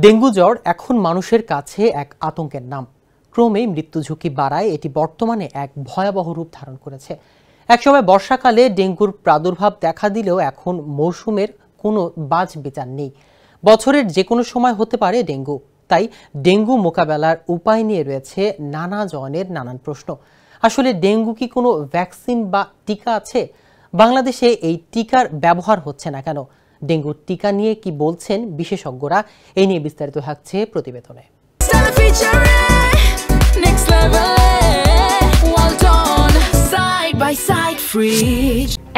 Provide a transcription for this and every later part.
Dengue জ্বর এখন মানুষের কাছে এক আতঙ্কের নাম। ক্রমেই মৃত্যু ঝুঁকি বাড়ায় এটি বর্তমানে এক ভয়াবহ রূপ ধারণ করেছে। একসময় বর্ষাকালে ডেঙ্গুর প্রাদুর্ভাব দেখা দিলেও এখন মৌসুমের কোনো বাজ বিচার নেই। বছরের যে কোনো সময় হতে পারে ডেঙ্গু। তাই ডেঙ্গু মোকাবেলার উপায় নিয়ে রয়েছে নানা জনের নানান প্রশ্ন। আসলে ডেঙ্গু কি কোনো ভ্যাকসিন বা টিকা আছে? বাংলাদেশে এই টিকার ব্যবহার হচ্ছে না কেন? ডেঙ্গুর টিকা নিয়ে কি বলছেন বিশেষজ্ঞরা? এই নিয়ে বিস্তারিত থাকছে প্রতিবেদনে।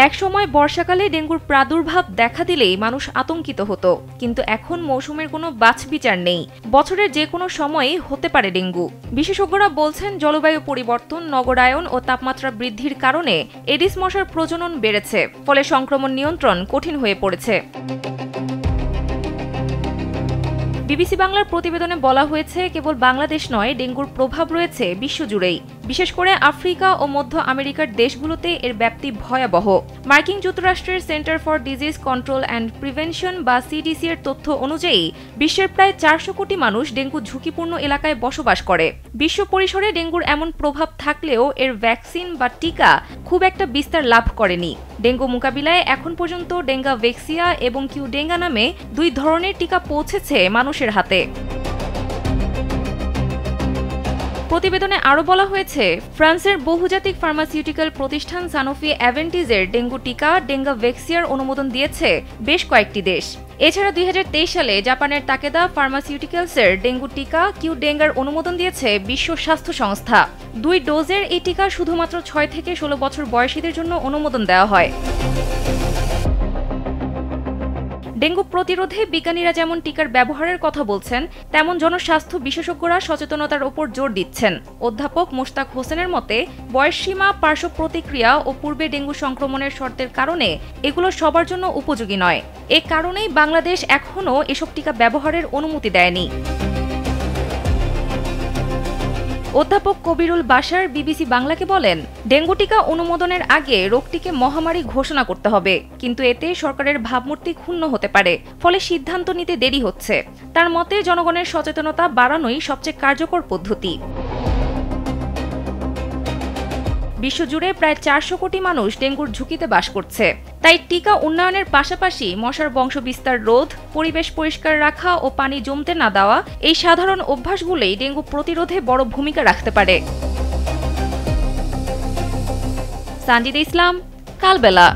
একসময় বর্ষাকালে ডেঙ্গুর প্রাদুর্ভাব দেখা দিলেই মানুষ আতঙ্কিত হতো, কিন্তু এখন মৌসুমের কোনো বাছবিচার নেই। বছরের যে কোনো সময়ই হতে পারে ডেঙ্গু। বিশেষজ্ঞরা বলছেন, জলবায়ু পরিবর্তন, নগরায়ন ও তাপমাত্রা বৃদ্ধির কারণে এডিস মশার প্রজনন বেড়েছে, ফলে সংক্রমণ নিয়ন্ত্রণ কঠিন হয়ে পড়েছে। বিবিসি বাংলার প্রতিবেদনে বলা হয়েছে, কেবল বাংলাদেশ নয়, ডেঙ্গুর প্রভাব রয়েছে বিশ্বজুড়েই। বিশেষ করে আফ্রিকা ও মধ্য আমেরিকার দেশগুলোতে এর ব্যাপ্তি ভয়াবহ। মার্কিন যুক্তরাষ্ট্রের centre for disease control and prevention বা সিডিসি এর তথ্য অনুযায়ী বিশ্বের প্রায় 400 কোটি মানুষ ডেঙ্গু ঝুঁকিপূর্ণ এলাকায় বসবাস করে। বিশ্ব পরিসরে ডেঙ্গুর এমন প্রভাব থাকলেও এর ভ্যাকসিন বা টিকা খুব একটা বিস্তার লাভ করেনি। ডেঙ্গু মোকাবিলায় এখন পর্যন্ত ডেঙ্গাভেক্সিয়া এবং কিউডেঙ্গা নামে 2 ধরনের টিকা পৌঁছেছে মানুষের হাতে। প্রতিবেদনে আরও বলা হয়েছে, ফ্রান্সের বহুজাতিক ফার্মাসিউটিক্যাল প্রতিষ্ঠান সানোফি অ্যাভেন্টিজের ডেঙ্গু টিকা ডেঙ্গাভেক্সিয়ার অনুমোদন দিয়েছে বেশ কয়েকটি দেশ। এছাড়া 2023 সালে জাপানের তাকেদা ফার্মাসিউটিক্যালসের ডেঙ্গু টিকা কিউডেঙ্গার অনুমোদন দিয়েছে বিশ্ব স্বাস্থ্য সংস্থা। 2 ডোজের এই টিকা শুধুমাত্র 6 থেকে 16 বছর বয়সীদের জন্য অনুমোদন দেওয়া হয়। ডেঙ্গু প্রতিরোধে বিজ্ঞানীরা যেমন টিকার ব্যবহারের কথা বলছেন, তেমন জনস্বাস্থ্য বিশেষজ্ঞরা সচেতনতার উপর জোর দিচ্ছেন। অধ্যাপক মোশতাক হোসেনের মতে, বয়সসীমা, পার্শ্ব প্রতিক্রিয়া ও পূর্বে ডেঙ্গু সংক্রমণের শর্তের কারণে এগুলো সবার জন্য উপযোগী নয়। এ কারণেই বাংলাদেশ এখনও এসব টিকা ব্যবহারের অনুমতি দেয়নি। অধ্যাপক কবিরুল বাশার বিবিসি বাংলাকে বলেন, ডেঙ্গু টিকা অনুমোদনের আগে রোগটিকে মহামারী ঘোষণা করতে হবে, কিন্তু এতে সরকারের ভাবমূর্তি ক্ষুণ্ণ হতে পারে, ফলে সিদ্ধান্ত নিতে দেরি হচ্ছে। তার মতে, জনগণের সচেতনতা বাড়ানোই সবচেয়ে কার্যকর পদ্ধতি। বিশ্বজুড়ে প্রায় 400 কোটি মানুষ ডেঙ্গুর ঝুঁকিতে বাস করছে। তাই টিকা উন্নয়নের পাশাপাশি মশার বংশবিস্তার রোধ, পরিবেশ পরিষ্কার রাখা ও পানি জমতে না দেওয়া, এই সাধারণ অভ্যাসগুলোই ডেঙ্গু প্রতিরোধে বড় ভূমিকা রাখতে পারে। সানজিদা ইসলাম, কালবেলা।